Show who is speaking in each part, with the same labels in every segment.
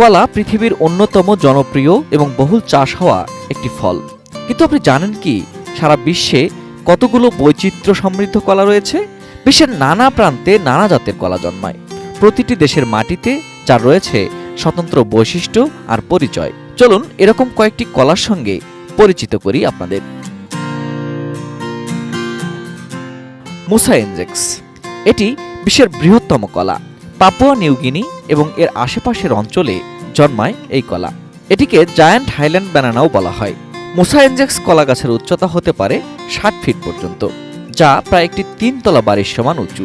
Speaker 1: কলা পৃথিবীর অন্যতম জনপ্রিয় এবং বহুল চাষ হওয়া একটি ফল। কিন্তু আপনি জানেন কি সারা বিশ্বে কতগুলো বৈচিত্র্য সমৃদ্ধ কলা রয়েছে? বিশ্বের নানা প্রান্তে নানা জাতের কলা জন্মায়। প্রতিটি দেশের মাটিতে যার রয়েছে স্বতন্ত্র বৈশিষ্ট্য আর পরিচয়। চলুন এরকম কয়েকটি কলার সঙ্গে পরিচিত করি আপনাদের। মুসা এনজেক্স, এটি বিশ্বের বৃহত্তম কলা। পাপুয়া নিউগিনি এবং এর আশেপাশের অঞ্চলে জন্মায় এই কলা। এটিকে জায়ান্ট হাইল্যান্ড ব্যানানাও বলা হয়। মুসা এনজেক্স কলা গাছের উচ্চতা হতে পারে 60 ফিট পর্যন্ত, যা প্রায় একটি 3 তলা বাড়ির সমান উঁচু।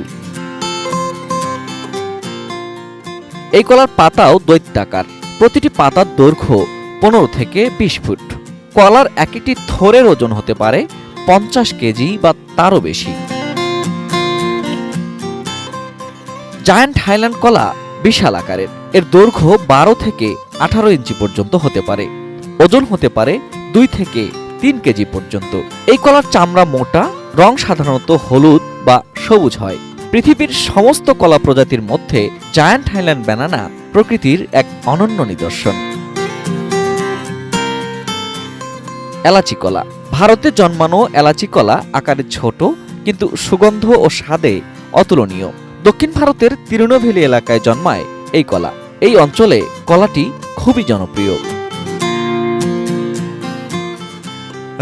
Speaker 1: এই কলার পাতাও দৈত্যাকার। প্রতিটি পাতার দৈর্ঘ্য 15 থেকে 20 ফুট। কলার এক একটি থোরের ওজন হতে পারে 50 কেজি বা তারও বেশি। জায়ান্ট হাইল্যান্ড কলা বিশাল আকারের। এর দৈর্ঘ্য 12 থেকে 18 ইঞ্চি পর্যন্ত হতে পারে। ওজন হতে পারে 2 থেকে 3 কেজি পর্যন্ত। এই কলার চামড়া মোটা, রং সাধারণত হলুদ বা সবুজ হয়। পৃথিবীর সমস্ত কলা প্রজাতির মধ্যে জায়ান্ট হাইল্যান্ড ব্যানানা প্রকৃতির এক অনন্য নিদর্শন। এলাচি কলা, ভারতে জন্মানো এলাচি কলা আকারে ছোট কিন্তু সুগন্ধ ও স্বাদে অতুলনীয়। দক্ষিণ ভারতের তিরুনেলভেলি এলাকায় জন্মায় এই কলা। এই অঞ্চলে কলাটি খুবই জনপ্রিয়।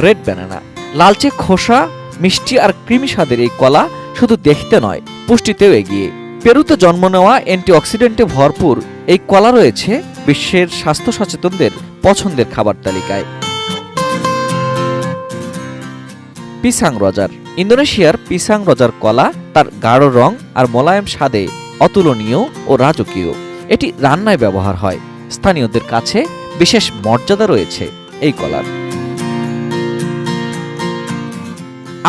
Speaker 1: রেড ব্যানানা, লালচে খোসা, মিষ্টি আর ক্রিমি স্বাদের এই কলা শুধু দেখতে নয়, পুষ্টিতেও এগিয়ে। পেরুতে জন্ম নেওয়া অ্যান্টিঅক্সিডেন্টে ভরপুর এই কলা রয়েছে বিশ্বের স্বাস্থ্য সচেতনদের পছন্দের খাবার তালিকায়। পিসাং রজার, ইন্দোনেশিয়ার পিসাং রজার কলা তার গাঢ় রং আর মোলায়েম স্বাদে অতুলনীয় ও রাজকীয়। এটি রান্নায় ব্যবহার হয়। স্থানীয়দের কাছে বিশেষ মর্যাদা রয়েছে এই কলার।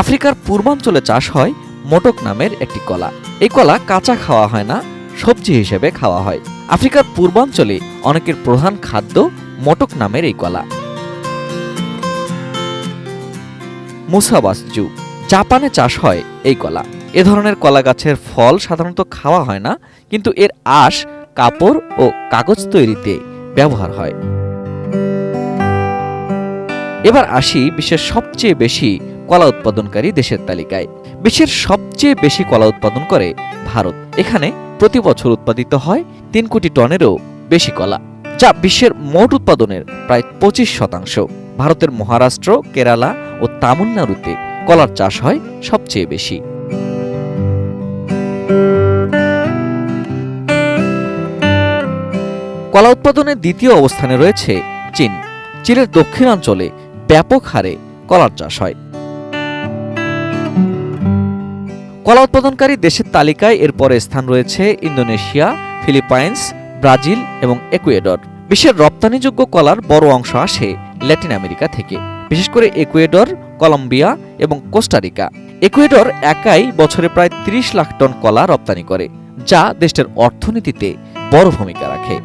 Speaker 1: আফ্রিকার পূর্বাঞ্চলে চাষ হয় মোটক নামের একটি কলা। এই কলা কাঁচা খাওয়া হয় না, সবজি হিসেবে খাওয়া হয়। আফ্রিকার পূর্বাঞ্চলে অনেকের প্রধান খাদ্য মোটক নামের এই কলা। মুসাবাসজু, জাপানে চাষ হয় এই কলা। এ ধরনের কলা গাছের ফল সাধারণত খাওয়া হয় না, কিন্তু এর আঁশ কাপড় ও কাগজ তৈরিতে ব্যবহার হয়। এবার আসি বিশ্বের সবচেয়ে বেশি কলা উৎপাদনকারী দেশের তালিকায়। বিশ্বের সবচেয়ে বেশি কলা উৎপাদন করে ভারত। এখানে প্রতি বছর উৎপাদিত হয় 3 কোটি টনেরও বেশি কলা, যা বিশ্বের মোট উৎপাদনের প্রায় 25%। ভারতের মহারাষ্ট্র, কেরালা ও তামিলনাড়ুতে কলার চাষ হয় সবচেয়ে বেশি। কলা উৎপাদনে দ্বিতীয় অবস্থানে রয়েছে চীন। চীনের দক্ষিণাঞ্চলে ব্যাপক হারে কলার চাষ হয়। কলা উৎপাদনকারী দেশের তালিকায় এরপরে স্থান রয়েছে ইন্দোনেশিয়া, ফিলিপাইন্স, ব্রাজিল এবং ইকুয়েডর। বিশ্বের রপ্তানিযোগ্য কলার বড় অংশ আসে ল্যাটিন আমেরিকা থেকে, বিশেষ করে ইকুয়েডর, কলম্বিয়া এবং কোস্টারিকা। ইকুয়েডর একাই বছরে প্রায় 30 লাখ টন কলা রপ্তানি করে, যা দেশটির অর্থনীতিতে বড় ভূমিকা রাখে।